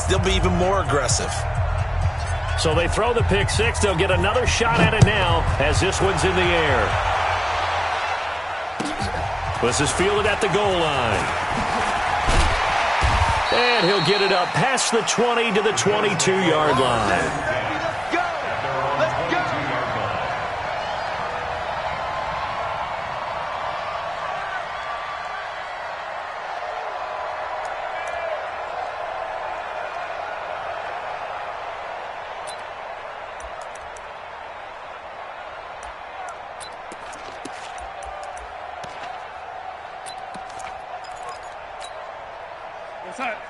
they'll be even more aggressive. So they throw the pick six. They'll get another shot at it now as this one's in the air. This is fielded at the goal line. And he'll get it up past the 20 to the 22-yard line.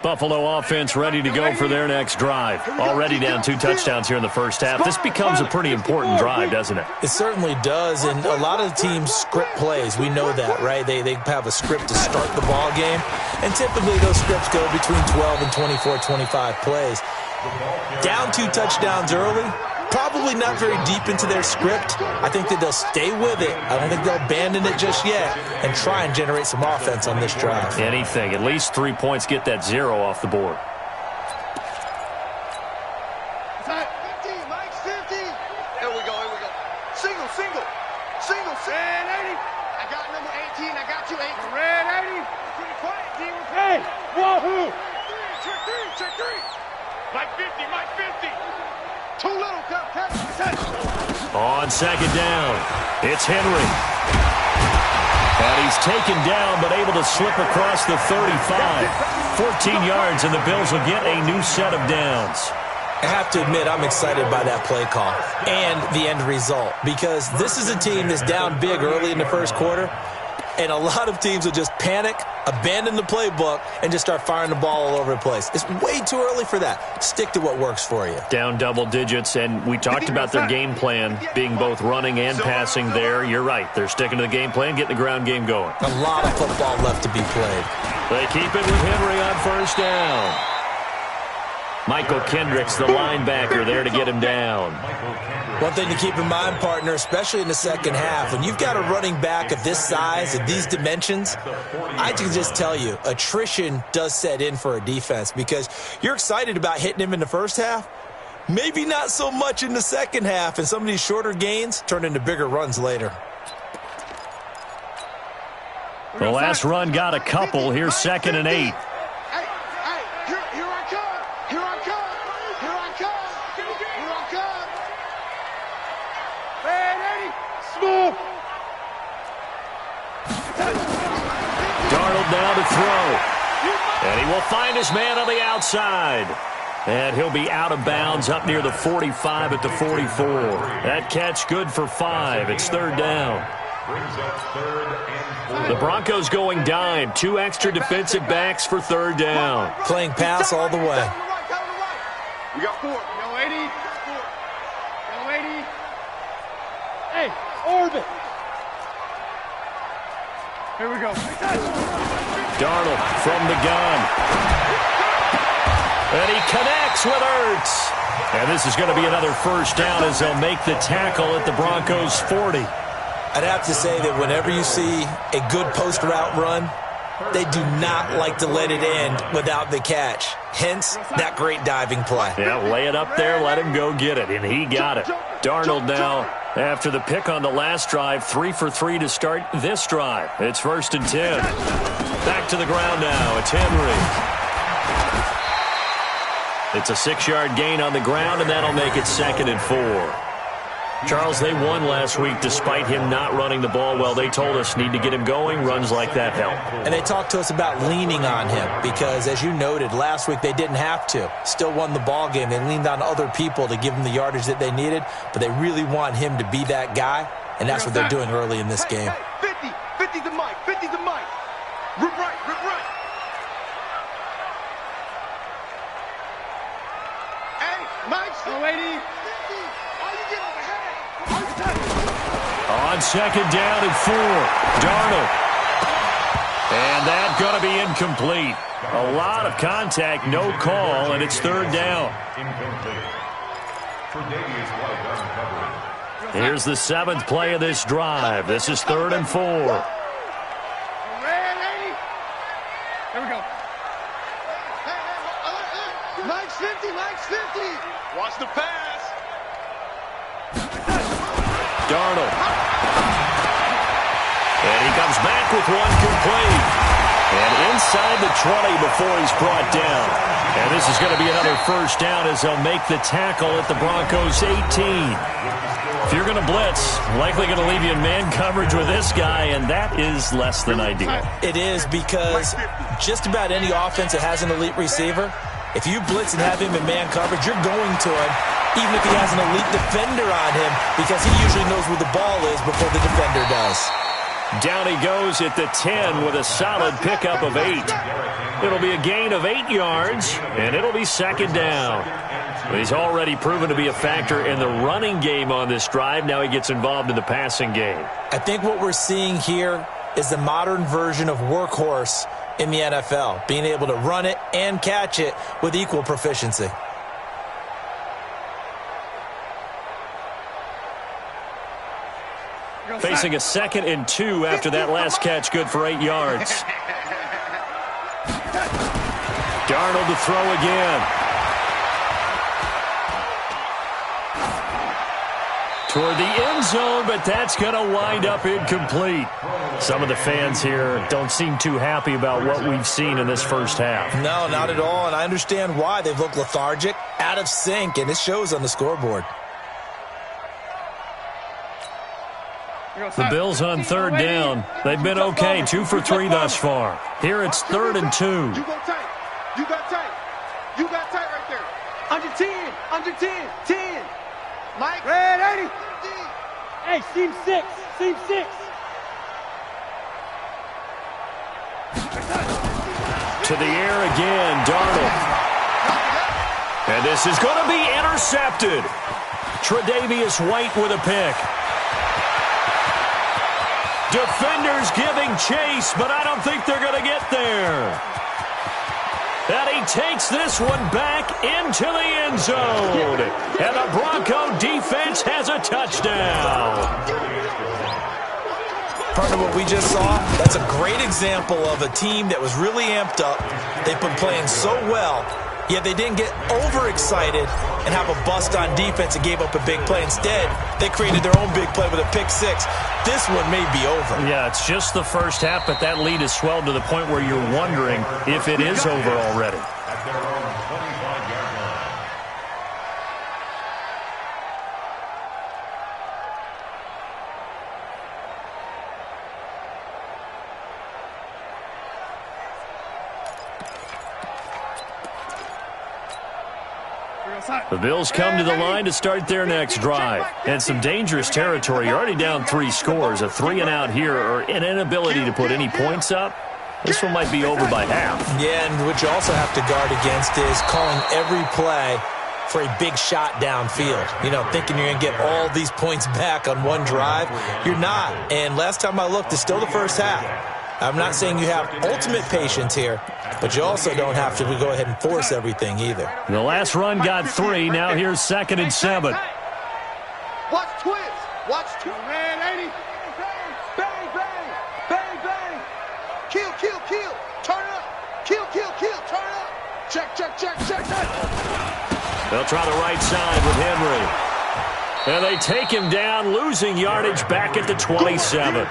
Buffalo offense ready to go for their next drive. Already down 2 touchdowns here in the first half. This becomes a pretty important drive, doesn't it? It certainly does, and a lot of the teams script plays. We know that, right? They have a script to start the ball game, and typically those scripts go between 12 and 24, 25 plays. Down 2 touchdowns early, probably not very deep into their script. I think that they'll stay with it. I don't think they'll abandon it just yet and try and generate some offense on this drive. Anything. At least 3 points, get that 0 off the board. 50, Mike, 50. Here we go. Single. Red 80. I got number 18. I got you 8. Red 80. Pretty quiet, D. Hey, wahoo. Check 3. Mike 50. Too little, catch. On second down, it's Henry. And he's taken down, but able to slip across the 35. 14 yards, and the Bills will get a new set of downs. I have to admit, I'm excited by that play call and the end result, because this is a team that's down big early in the first quarter, and a lot of teams will just panic, abandon the playbook, and just start firing the ball all over the place. It's way too early for that. Stick to what works for you. Down double digits, and we talked about their game plan being both running and passing there. You're right. They're sticking to the game plan, getting the ground game going. A lot of football left to be played. They keep it with Henry on first down. Michael Kendricks, the linebacker, there to get him down. One thing to keep in mind, partner, especially in the second half, when you've got a running back of this size, of these dimensions, I can just tell you, attrition does set in for a defense, because you're excited about hitting him in the first half, maybe not so much in the second half, and some of these shorter gains turn into bigger runs later. The last run got a couple. Here's 2nd and 8. Darnold now to throw. And he will find his man on the outside. And he'll be out of bounds up near the 45 at the 44. That catch good for 5. It's 3rd down. The Broncos going dime. 2 extra defensive backs for 3rd down. Playing pass all the way. We got 4. No 80. No 80. Hey, orbit. Here we go. Darnold from the gun. And he connects with Ertz. And this is going to be another first down as they'll make the tackle at the Broncos' 40. I'd have to say that whenever you see a good post route run, they do not like to let it end without the catch. Hence, that great diving play. Yeah, lay it up there, let him go get it, and he got it. Darnold now, after the pick on the last drive, 3 for 3 to start this drive. It's 1st and 10. Back to the ground now. It's Henry. It's a 6-yard gain on the ground, and that'll make it 2nd and 4. Charles, they won last week despite him not running the ball well. They told us need to get him going. Runs like that help. And they talked to us about leaning on him because, as you noted, last week they didn't have to. Still won the ball game. They leaned on other people to give them the yardage that they needed, but they really want him to be that guy, and that's what they're doing early in this game. 50 to Mike, 50 to Mike. Rip right. Hey, Mike, 280. On 2nd down and 4, Darnold. And that's going to be incomplete. A lot of contact, no call, and it's 3rd down. Here's the 7th play of this drive. This is 3rd and 4. Here we go. Mike, Mike's 50, Mike's 50. Watch the pass. Darnold. And he comes back with one complete. And inside the 20 before he's brought down. And this is going to be another first down as they'll make the tackle at the Broncos' 18. If you're going to blitz, likely going to leave you in man coverage with this guy, and that is less than ideal. It is, because just about any offense that has an elite receiver, if you blitz and have him in man coverage, you're going to him, even if he has an elite defender on him, because he usually knows where the ball is before the defender does. Down he goes at the 10 with a solid pickup of 8. It'll be a gain of 8 yards, and it'll be second down. He's already proven to be a factor in the running game on this drive. Now he gets involved in the passing game. I think what we're seeing here is the modern version of workhorse in the NFL, being able to run it and catch it with equal proficiency. Facing a 2nd and 2 after that last catch, good for 8 yards. Darnold to throw again. Toward the end zone, but that's going to wind up incomplete. Some of the fans here don't seem too happy about what we've seen in this first half. No, not at all, and I understand why. They've looked lethargic, out of sync, and it shows on the scoreboard. The Bills on third down. They've been okay, 2 for 3 thus far. Here it's 3rd and 2. You go tight. You got tight. You got tight right there. Under 10. Under 10. 10. Mike. Red 80. Hey, seam 6. Seam 6. To the air again, Darnold. And this is going to be intercepted. Tre'Davious White with a pick. Defenders giving chase, but I don't think they're going to get there. And he takes this one back into the end zone. And the Bronco defense has a touchdown. Part of what we just saw, that's a great example of a team that was really amped up. They've been playing so well, yet they didn't get overexcited and have a bust on defense and gave up a big play. Instead, they created their own big play with a pick 6. This one may be over. Yeah, it's just the first half, but that lead has swelled to the point where you're wondering if it is over already. The Bills come to the line to start their next drive. And some dangerous territory. You're already down 3 scores. A 3-and-out here, or an inability to put any points up. This one might be over by half. Yeah, and what you also have to guard against is calling every play for a big shot downfield. You know, thinking you're going to get all these points back on one drive. You're not. And last time I looked, it's still the first half. I'm not saying you have ultimate patience here, but you also don't have to go ahead and force everything either. The last run got 3. Now here's 2nd and 7. Watch twist. Watch two. Red 80. Bang, bang. Bang, bang. Kill, kill, kill. Turn up. Kill, kill, kill. Turn up. Check, check, check, check, check. They'll try the right side with Henry. And they take him down, losing yardage back at the 27.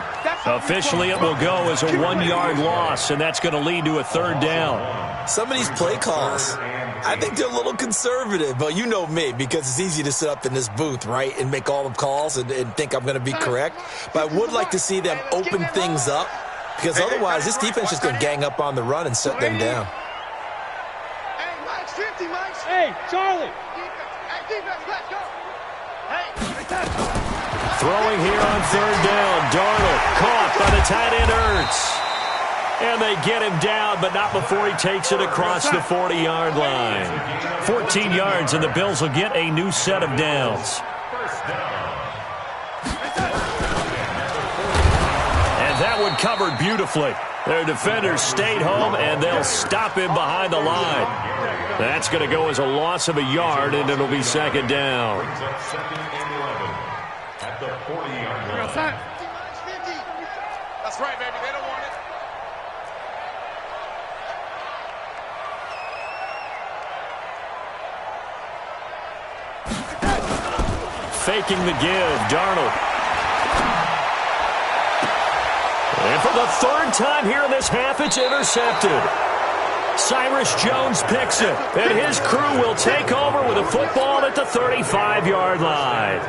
Officially, it will go as a 1-yard loss, and that's going to lead to a 3rd down. Some of these play calls, I think they're a little conservative, but you know me, because it's easy to sit up in this booth, right, and make all the calls and think I'm going to be correct. But I would like to see them open things up, because otherwise this defense is going to gang up on the run and shut them down. Hey, Mike's 50, Mike's. Hey, Charlie. Defense, let's go. Throwing here on 3rd down. Darnold caught by the tight end Ertz. And they get him down, but not before he takes it across the 40-yard line. 14 yards, and the Bills will get a new set of downs. And that one covered beautifully. Their defenders stayed home, and they'll stop him behind the line. That's going to go as a loss of a yard, and it'll be 2nd down. At the 40-yard line. That's right, baby. They don't want it. faking the give. Darnold. And for the third time here in this half, it's intercepted. Cyrus Jones picks it, and his crew will take over with a football at the 35-yard line.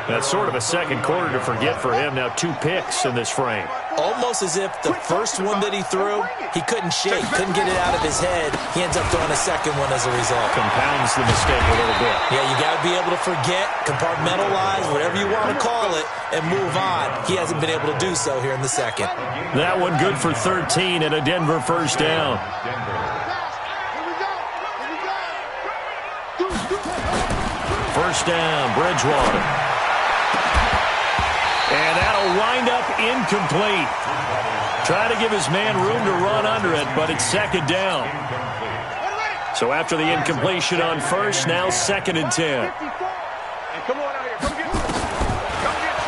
That's sort of a second quarter to forget for him. Now 2 picks in this frame. Almost as if the first one that he threw, he couldn't shake, couldn't get it out of his head. He ends up throwing a second one as a result. Compounds the mistake a little bit. Yeah, you got to be able to forget, compartmentalize, whatever you want to call it, and move on. He hasn't been able to do so here in the second. That one good for 13 and a Denver first down. First down, Bridgewater. And that'll wind up incomplete. Trying to give his man room to run under it, but it's second down. So after the incompletion on first, now 2nd and 10.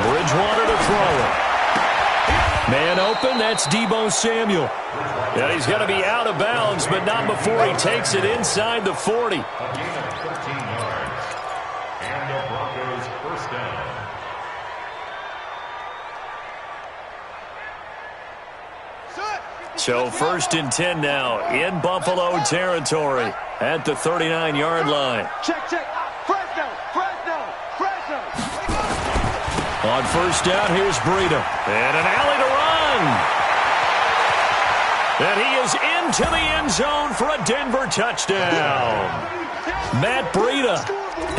Bridgewater to throw it. Man open, that's Deebo Samuel. And he's going to be out of bounds, but not before he takes it inside the 40. So 1st and 10 now in Buffalo territory at the 39-yard line. Check. Fresno. On first down, here's Breida. And an alley to run. And he is into the end zone for a Denver touchdown. Matt Breida,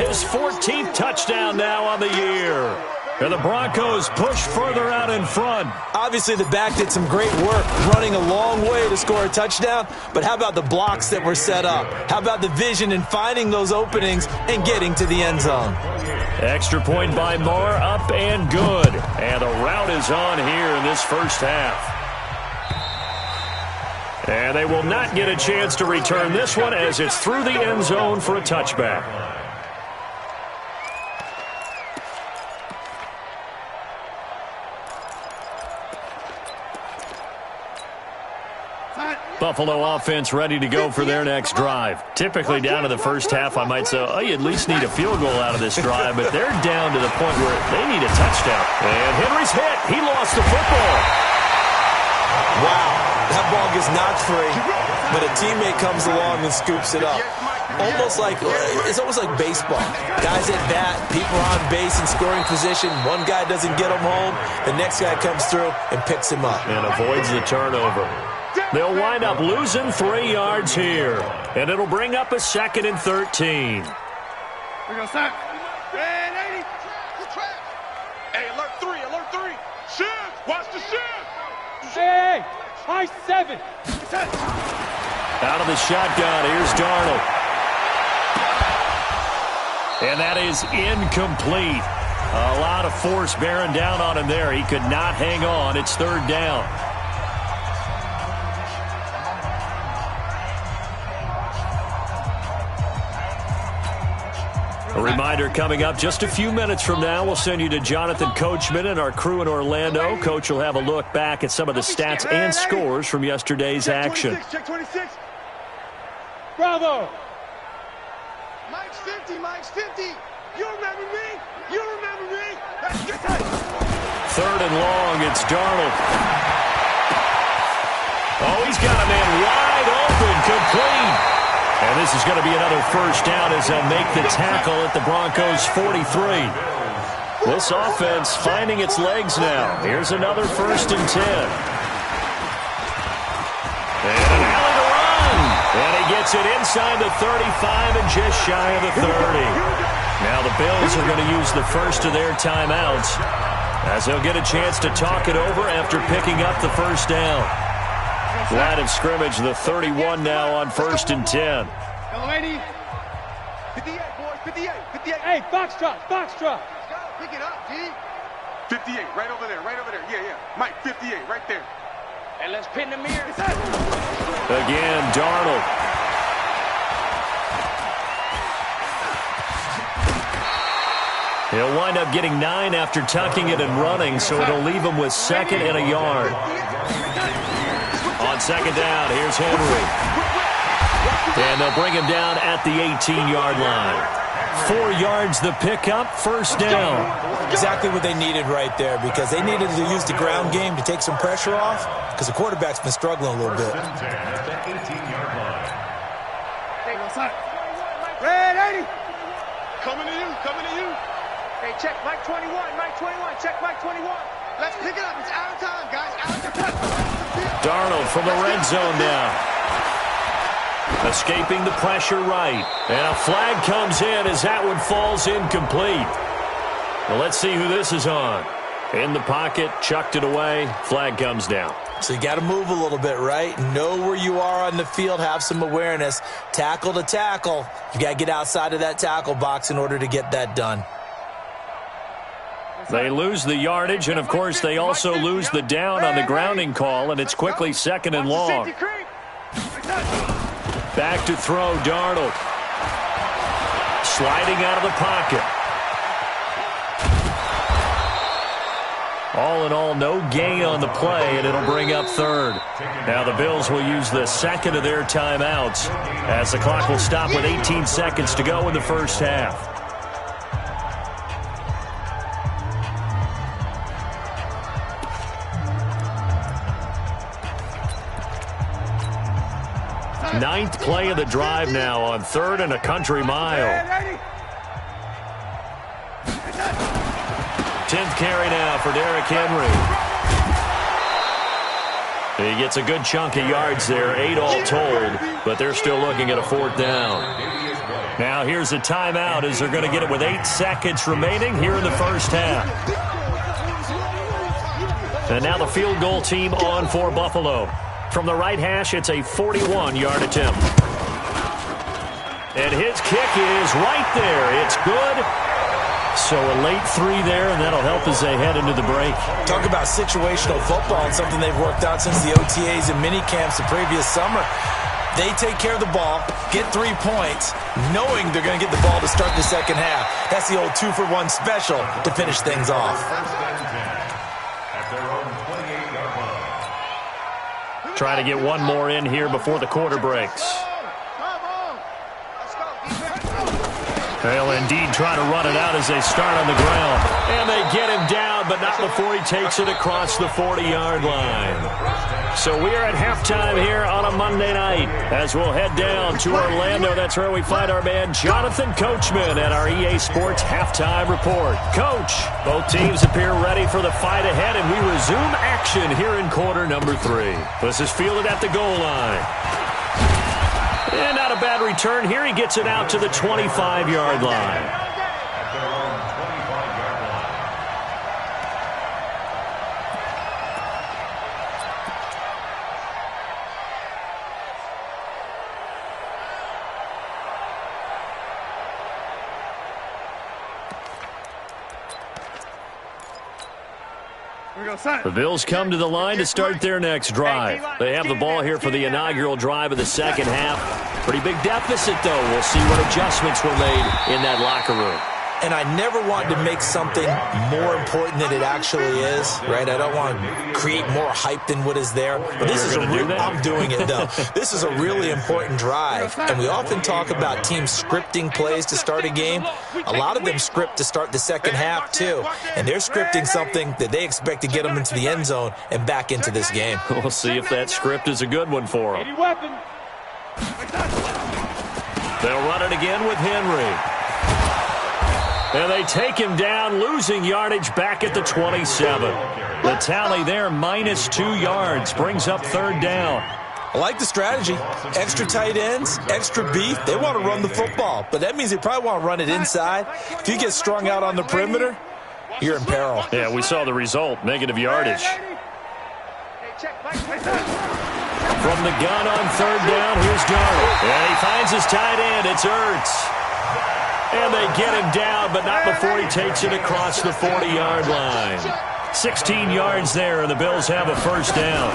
his 14th touchdown now on the year. And the Broncos push further out in front. Obviously, the back did some great work running a long way to score a touchdown. But how about the blocks that were set up? How about the vision and finding those openings and getting to the end zone? Extra point by Moore, up and good. And the route is on here in this first half. And they will not get a chance to return this one as it's through the end zone for a touchback. Buffalo offense ready to go for their next drive. Typically down to the first half, I might say, oh, you at least need a field goal out of this drive, but they're down to the point where they need a touchdown. And Henry's hit. He lost the football. Wow, that ball gets knocked free, but a teammate comes along and scoops it up. It's almost like baseball. Guys at bat, people are on base in scoring position. One guy doesn't get him home. The next guy comes through and picks him up. And avoids the turnover. They'll wind up losing 3 yards here. And it'll bring up a 2nd and 13. We're going to start. Red 80. Hey, alert 3. Shift. Watch the shift. Hey, high 7. Out of the shotgun, here's Darnold. And that is incomplete. A lot of force bearing down on him there. He could not hang on. It's 3rd down. A reminder coming up just a few minutes from now, we'll send you to Jonathan Coachman and our crew in Orlando. Coach will have a look back at some of the stats and scores from yesterday's action. Check 26. Bravo. Mike's 50. You remember me? Let's get that. 3rd and long, it's Darnold. Oh, he's got a man wide open, complete. And this is going to be another first down as they'll make the tackle at the Broncos' 43. This offense finding its legs now. Here's another 1st and 10. And an alley to run. And he gets it inside the 35 and just shy of the 30. Now the Bills are going to use the first of their timeouts as they'll get a chance to talk it over after picking up the first down. Line of scrimmage, the 31 now on 1st and 10. 58, boys, 58. Hey, foxtrot. Pick it up, G. 58, right over there. Yeah. Mike, 58, right there. And let's pin the mirror. Again, Darnold. He'll wind up getting 9 after tucking it and running, so it'll leave him with 2nd and a yard. On 2nd down, here's Henry. And they'll bring him down at the 18-yard line. 4 yards the pickup, first down. Exactly what they needed right there, because they needed to use the ground game to take some pressure off, because the quarterback's been struggling a little bit. Red 80. Coming to you, coming to you. Hey, check Mike 21, check Mike 21. Let's pick it up. It's out of time, guys. Out of time. Darnold from the red zone now. Escaping the pressure right. And a flag comes in as that one falls incomplete. Well, let's see who this is on. In the pocket, chucked it away. Flag comes down. So you got to move a little bit, right? Know where you are on the field. Have some awareness. Tackle to tackle. You got to get outside of that tackle box in order to get that done. They lose the yardage, and, of course, they also lose the down on the grounding call, and it's quickly second and long. Back to throw, Darnold. Sliding out of the pocket. All in all, no gain on the play, and it'll bring up third. Now the Bills will use the second of their timeouts as the clock will stop with 18 seconds to go in the first half. Ninth play of the drive now on 3rd and a country mile. 10th carry now for Derrick Henry. He gets a good chunk of yards there, 8 all told, but they're still looking at a 4th down. Now here's a timeout as they're going to get it with 8 seconds remaining here in the first half. And now the field goal team on for Buffalo. From the right hash, it's a 41-yard attempt. And his kick is right there. It's good. So a late 3 there, and that'll help as they head into the break. Talk about situational football and something they've worked out since the OTAs and mini camps the previous summer. They take care of the ball, get 3 points, knowing they're going to get the ball to start the second half. That's the old 2-for-1 special to finish things off. Try to get one more in here before the quarter breaks. They'll indeed try to run it out as they start on the ground. And they get him down, but not before he takes it across the 40-yard line. So we are at halftime here on a Monday night as we'll head down to Orlando. That's where we find our man Jonathan Coachman at our EA Sports Halftime Report. Coach, both teams appear ready for the fight ahead, and we resume action here in quarter number 3. This is fielded at the goal line. And not a bad return here. He gets it out to the 25-yard line. The Bills come to the line to start their next drive. They have the ball here for the inaugural drive of the second half. Pretty big deficit, though. We'll see what adjustments were made in that locker room. And I never want to make something more important than it actually is, right? I don't want to create more hype than what is there. But this is I'm doing it, though. This is a really important drive. And we often talk about teams scripting plays to start a game. A lot of them script to start the second half, too. And they're scripting something that they expect to get them into the end zone and back into this game. We'll see if that script is a good one for them. They'll run it again with Henry. And they take him down, losing yardage back at the 27. The tally there, -2 yards, brings up third down. I like the strategy. Extra tight ends, extra beef. They want to run the football, but that means they probably want to run it inside. If you get strung out on the perimeter, you're in peril. Yeah, we saw the result, negative yardage. From the gun on third down, here's Darnold. And he finds his tight end. It's Ertz. And they get him down, but not before he takes it across the 40-yard line. 16 yards there, and the Bills have a first down.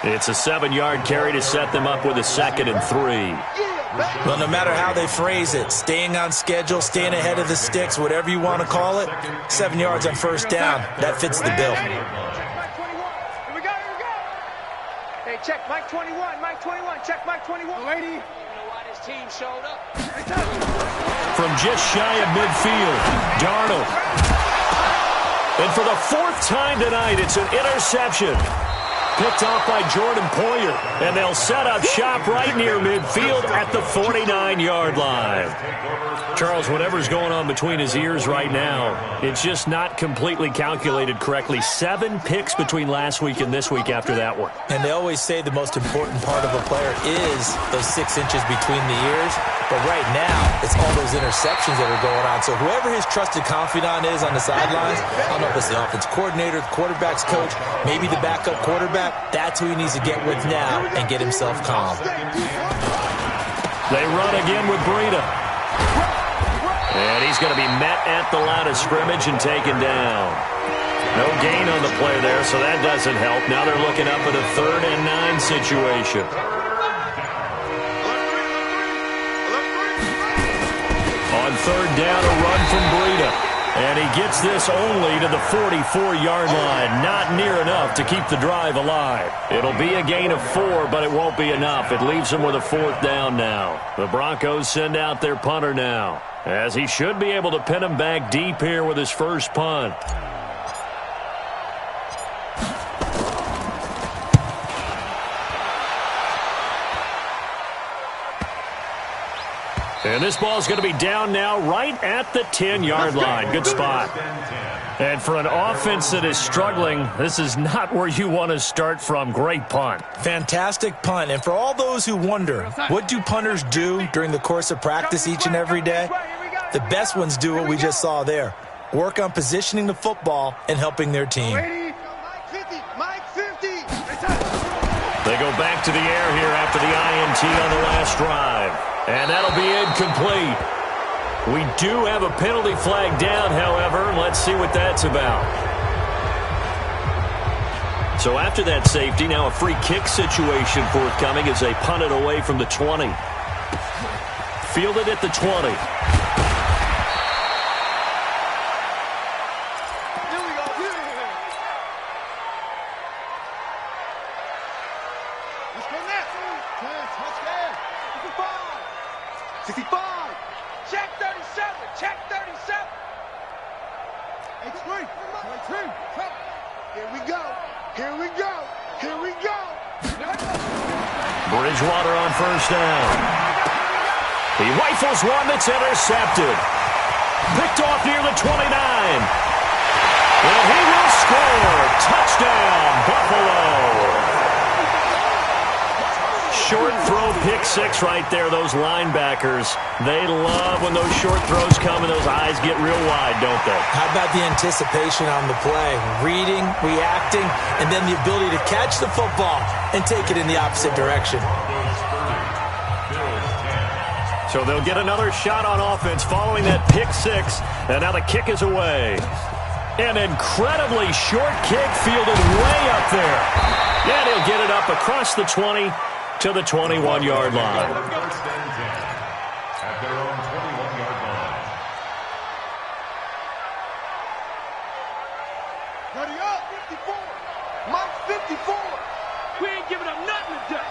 It's a 7-yard carry to set them up with a 2nd and 3. Well, no matter how they phrase it, staying on schedule, staying ahead of the sticks, whatever you want to call it, 7 yards on first down, that fits the bill. check. Mike 21, Mike 21, check Mike 21. Lady. You know why this team showed up? From just shy of midfield, Darnold. And for the fourth time tonight, it's an interception. Picked off by Jordan Poyer. And they'll set up shop right near midfield at the 49-yard line. Charles, whatever's going on between his ears right now, it's just not completely calculated correctly. 7 picks between last week and this week after that one. And they always say the most important part of a player is those 6 inches between the ears. But right now, it's all those interceptions that are going on. So whoever his trusted confidant is on the sidelines, I don't know if it's the offense coordinator, the quarterback's coach, maybe the backup quarterback, that's who he needs to get with now and get himself calm. They run again with Breida. And he's going to be met at the line of scrimmage and taken down. No gain on the play there, so that doesn't help. Now they're looking up at a 3rd and 9 situation. On 3rd down, a run from Breida. And he gets this only to the 44-yard line. Not near enough to keep the drive alive. It'll be a gain of 4, but it won't be enough. It leaves him with a 4th down now. The Broncos send out their punter now, as he should be able to pin him back deep here with his first punt. And this ball's going to be down now right at the 10-yard line. Good spot. And for an offense that is struggling, this is not where you want to start from. Great punt. Fantastic punt. And for all those who wonder, what do punters do during the course of practice each and every day? The best ones do what we just saw there. Work on positioning the football and helping their team. Mike 50, Mike 50. They go back to the air here after the INT on the last drive. And that'll be incomplete. We do have a penalty flag down, however. Let's see what that's about. So after that safety, now a free kick situation forthcoming as they punt it away from the 20. Fielded at the 20. Bridgewater on 1st down. He rifles one that's intercepted. Picked off near the 29. And he will score. Touchdown, Buffalo. Short throw, pick 6 right there. Those linebackers, they love when those short throws come and those eyes get real wide, don't they? How about the anticipation on the play? Reading, reacting, and then the ability to catch the football and take it in the opposite direction. So they'll get another shot on offense following that pick 6, and now the kick is away. An incredibly short kick fielded way up there. And he'll get it up across the 20 to the 21-yard line. At their own 21-yard line. Ready up, 54. Mike 54. We ain't giving up nothing today.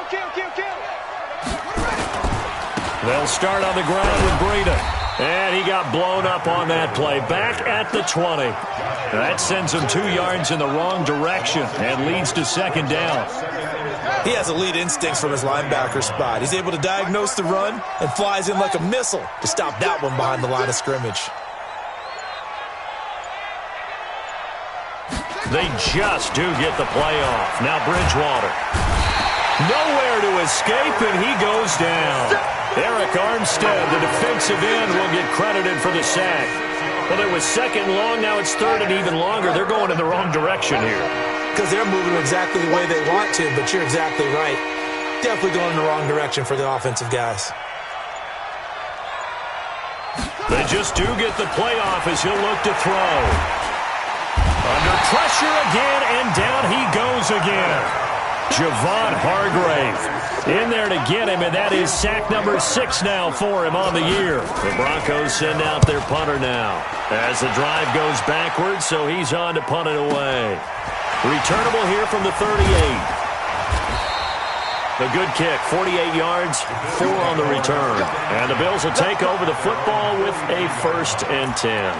Kill. They'll start on the ground with Breida. And he got blown up on that play. Back at the 20. That sends him 2 yards in the wrong direction and leads to 2nd down. He has elite instincts from his linebacker spot. He's able to diagnose the run and flies in like a missile to stop that one behind the line of scrimmage. They just do get the play off. Now Bridgewater. Nowhere to escape, and he goes down. Eric Armstead, the defensive end, will get credited for the sack. Well, it was 2nd long, now it's 3rd and even longer. They're going in the wrong direction here. Because they're moving exactly the way they want to, but you're exactly right. Definitely going in the wrong direction for the offensive guys. They just do get the play off as he'll look to throw. Under pressure again, and down he goes again. Javon Hargrave in there to get him, and that is sack number 6 now for him on the year. The Broncos send out their punter now as the drive goes backwards, so he's on to punt it away. Returnable here from the 38. The good kick, 48 yards, 4 on the return. And the Bills will take over the football with a 1st and 10.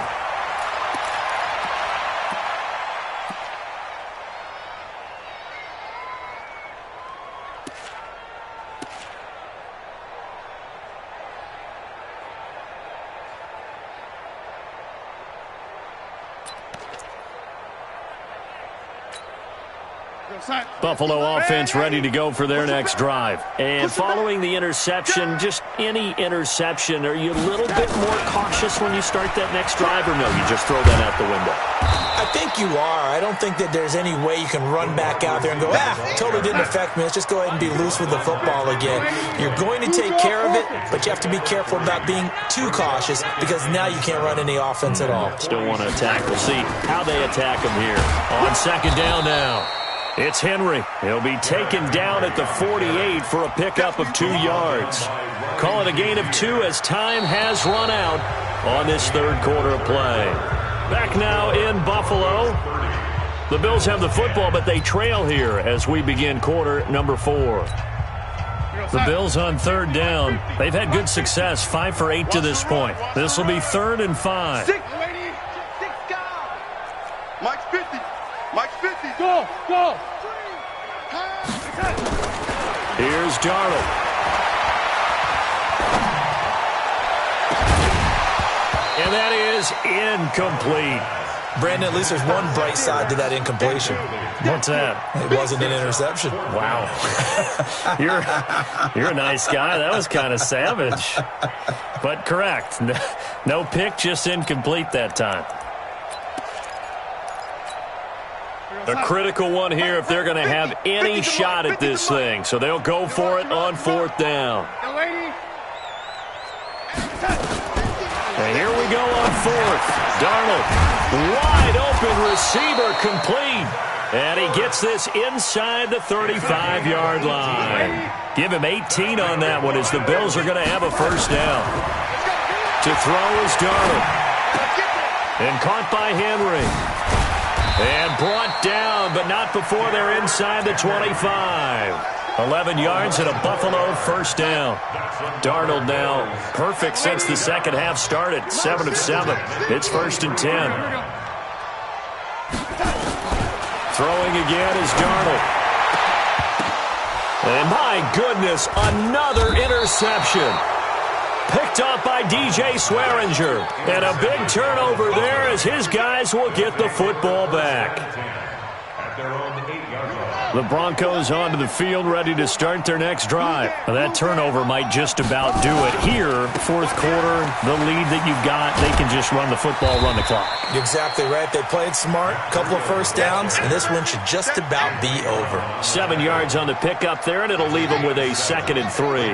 Buffalo offense ready to go for their next drive. And following the interception, just any interception, are you a little bit more cautious when you start that next drive, or no, you just throw that out the window? I think you are. I don't think that there's any way you can run back out there and go, totally didn't affect me. Let's just go ahead and be loose with the football again. You're going to take care of it, but you have to be careful about being too cautious because now you can't run any offense at all. Still want to attack. We'll see how they attack them here. On 2nd down now. It's Henry. He'll be taken down at the 48 for a pickup of 2 yards. Call it a gain of 2 as time has run out on this 3rd quarter of play. Back now in Buffalo. The Bills have the football, but they trail here as we begin quarter number 4. The Bills on 3rd down. They've had good success, 5 for 8 to this point. This will be 3rd and 5. Six down. Mike's 50. Mike's 50. Go, go. Here's Darnold. And that is incomplete. Brandon, at least there's one bright side to that incompletion. What's that? It wasn't an interception. Wow. You're a nice guy. That was kind of savage. But correct. No pick, just incomplete that time. A critical one here if they're going to have any shot at this thing. So they'll go for it on 4th down. And here we go on 4th. Darnold, wide open receiver, complete. And he gets this inside the 35-yard line. Give him 18 on that one as the Bills are going to have a 1st down. To throw is Darnold. And caught by Henry. And brought down, but not before they're inside the 25. 11 yards and a Buffalo 1st down. Darnold now perfect since the second half started. 7 of 7. It's 1st and 10. Throwing again is Darnold. And my goodness, another interception. Picked up by DJ Swearinger. And a big turnover there as his guys will get the football back. The Broncos onto the field ready to start their next drive. Now that turnover might just about do it here. 4th quarter, the lead that you've got, they can just run the football, run the clock. Exactly right. They played smart, couple of 1st downs, and this one should just about be over. 7 yards on the pickup there, and it'll leave them with a 2nd and 3.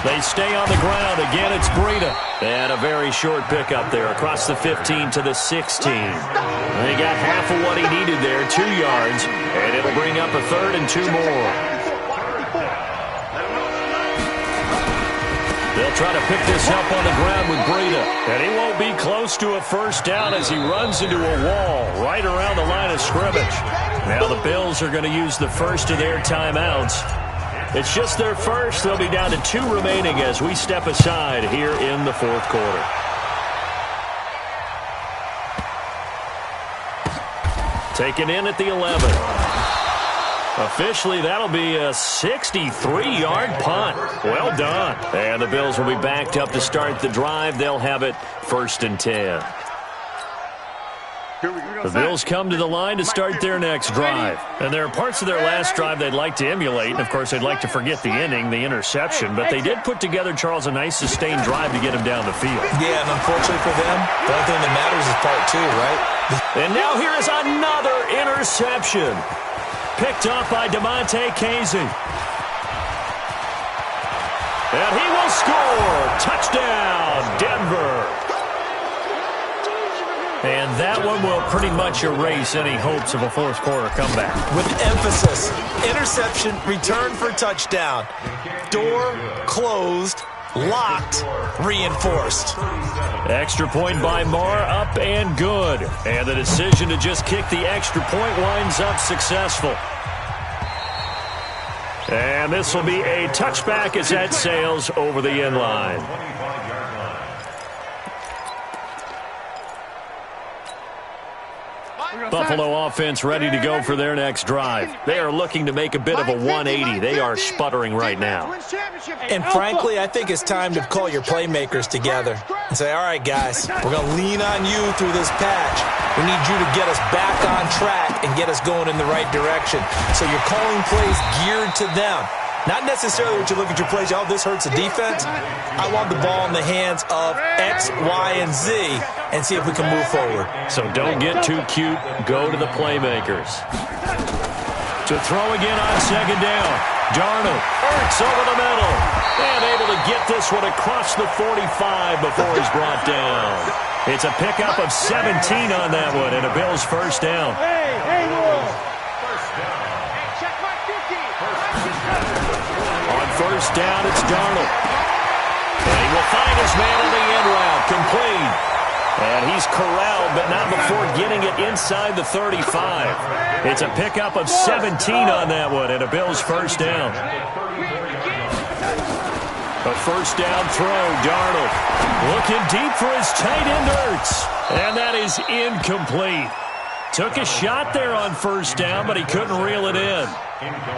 They stay on the ground. Again, it's Breida. And a very short pickup there across the 15 to the 16. They got half of what he needed there, 2 yards. And it'll bring up a 3rd and 2 more. They'll try to pick this up on the ground with Breida. And he won't be close to a 1st down as he runs into a wall right around the line of scrimmage. Now the Bills are going to use the first of their timeouts. It's just their first. They'll be down to 2 remaining as we step aside here in the 4th quarter. Taken in at the 11. Officially, that'll be a 63-yard punt. Well done. And the Bills will be backed up to start the drive. They'll have it 1st and 10. The Bills come to the line to start their next drive. And there are parts of their last drive they'd like to emulate. And, of course, they'd like to forget the inning, the interception. But they did put together, Charles, a nice sustained drive to get him down the field. Yeah, and unfortunately for them, the only thing that matters is part 2, right? And now here is another interception. Picked up by DeMonte Casey. And he will score. Touchdown, Denver. And that one will pretty much erase any hopes of a 4th quarter comeback. With emphasis, interception, return for touchdown. Door closed, Locked, reinforced. Extra point by Marr, up and good. And the decision to just kick the extra point winds up successful. And this will be a touchback as that sails over the end line. Buffalo offense ready to go for their next drive. They are looking to make a bit of a 180. They are sputtering right now. And frankly, I think it's time to call your playmakers together and say, all right, guys, we're going to lean on you through this patch. We need you to get us back on track and get us going in the right direction. So you're calling plays geared to them. Not necessarily what you look at your plays, oh, this hurts the defense. I want the ball in the hands of X, Y, and Z and see if we can move forward. So don't get too cute. Go to the playmakers. To throw again on second down. Darnold, Ertz over the middle. And able to get this one across the 45 before he's brought down. It's a pickup of 17 on that one and a Bills first down. Hey, First down, it's Darnold. And he will find his man on the end route, complete. And he's corralled, but not before getting it inside the 35. It's a pickup of 17 on that one, and a Bills first down. A first down throw, Darnold. Looking deep for his tight end, Ertz. And that is incomplete. Took a shot there on first down, but he couldn't reel it in.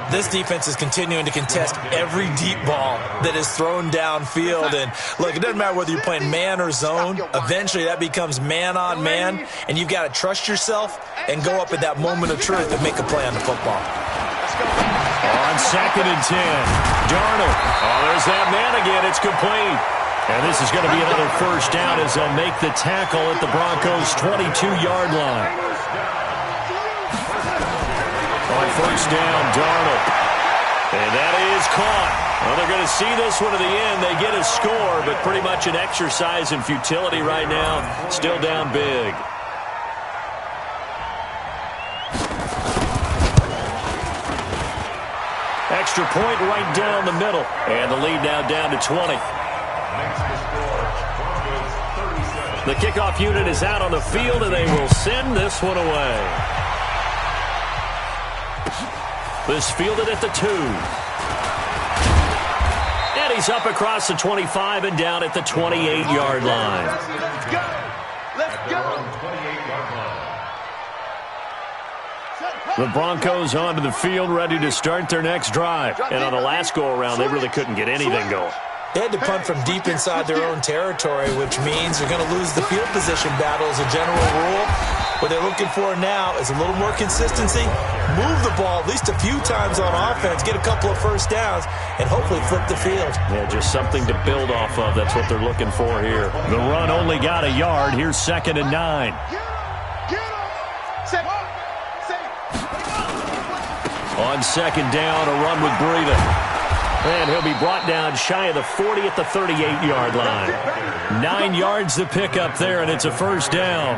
This defense is continuing to contest every deep ball that is thrown downfield. And, look, it doesn't matter whether you're playing man or zone. Eventually, that becomes man on man, and you've got to trust yourself and go up at that moment of truth and make a play on the football. On second and 10, Darnold. Oh, there's that man again. It's complete. And this is going to be another first down as they'll make the tackle at the Broncos' 22-yard line. On first down, Darnold. And that is caught. Well, they're going to see this one to the end. They get a score, but pretty much an exercise in futility right now. Still down big. Extra point right down the middle. And the lead now down to 20. The kickoff unit is out on the field, and they will send this one away. This fielded at the 2. And he's up across the 25 and down at the 28-yard line. Let's go. Let's go. The Broncos onto the field ready to start their next drive. And on the last go-around, they really couldn't get anything going. They had to punt from deep inside their own territory, which means they're going to lose the field position battle as a general rule. What they're looking for now is a little more consistency, move the ball at least a few times on offense, get a couple of first downs, and hopefully flip the field. Yeah, just something to build off of. That's what they're looking for here. The run only got a yard. Here's second and 9. On second down, a run with Breida. And he'll be brought down shy of the 40 at the 38-yard line. 9 yards to pick up there, and it's a first down.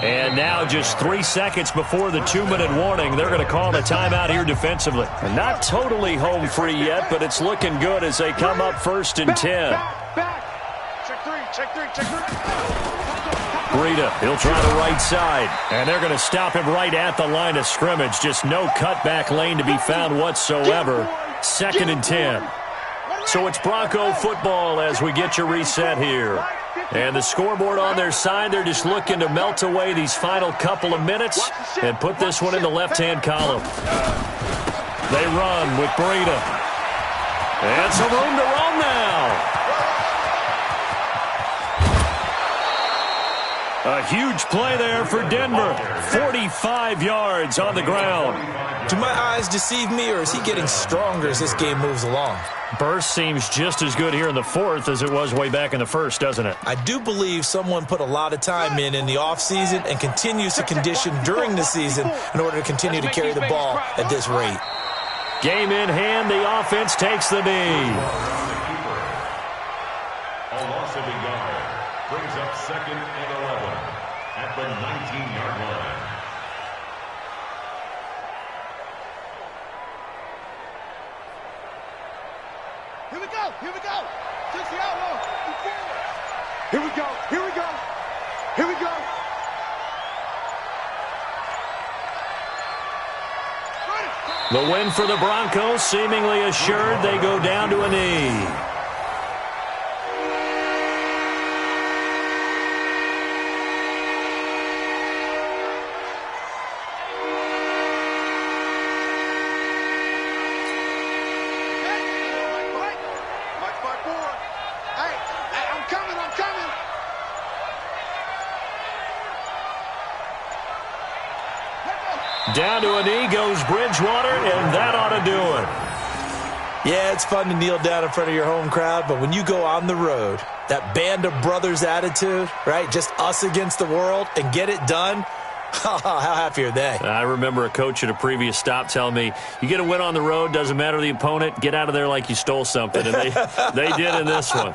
And now just 3 seconds before the 2-minute warning, they're going to call a timeout here defensively. And not totally home free yet, but it's looking good as they come up first and 10. Check three. Breida, he'll try the right side. And they're going to stop him right at the line of scrimmage. Just no cutback lane to be found whatsoever. Second and 10. So it's Bronco football as we get you reset here. And the scoreboard on their side, they're just looking to melt away these final couple of minutes and put this one in the left-hand column. They run with Breida. And some room to roam now. A huge play there for Denver. 45 yards on the ground. Do my eyes deceive me, or is he getting stronger as this game moves along? Burst seems just as good here in the fourth as it was way back in the first, doesn't it? I do believe someone put a lot of time in the offseason and continues to condition during the season in order to continue to carry the ball at this rate. Game in hand, the offense takes the knee. A loss of a yard brings up second and 11 at the 19-yard line. Here we go. Here we go. 60 outlaw. Here we go. Here we go. Here we go. The win for the Broncos seemingly assured. They go down to a knee. Down to a knee goes Bridgewater, and that ought to do it. Yeah, it's fun to kneel down in front of your home crowd, but when you go on the road, that band of brothers attitude, right, just us against the world, and get it done, how happy are they? I remember a coach at a previous stop telling me, you get a win on the road, doesn't matter the opponent, get out of there like you stole something, and they did in this one.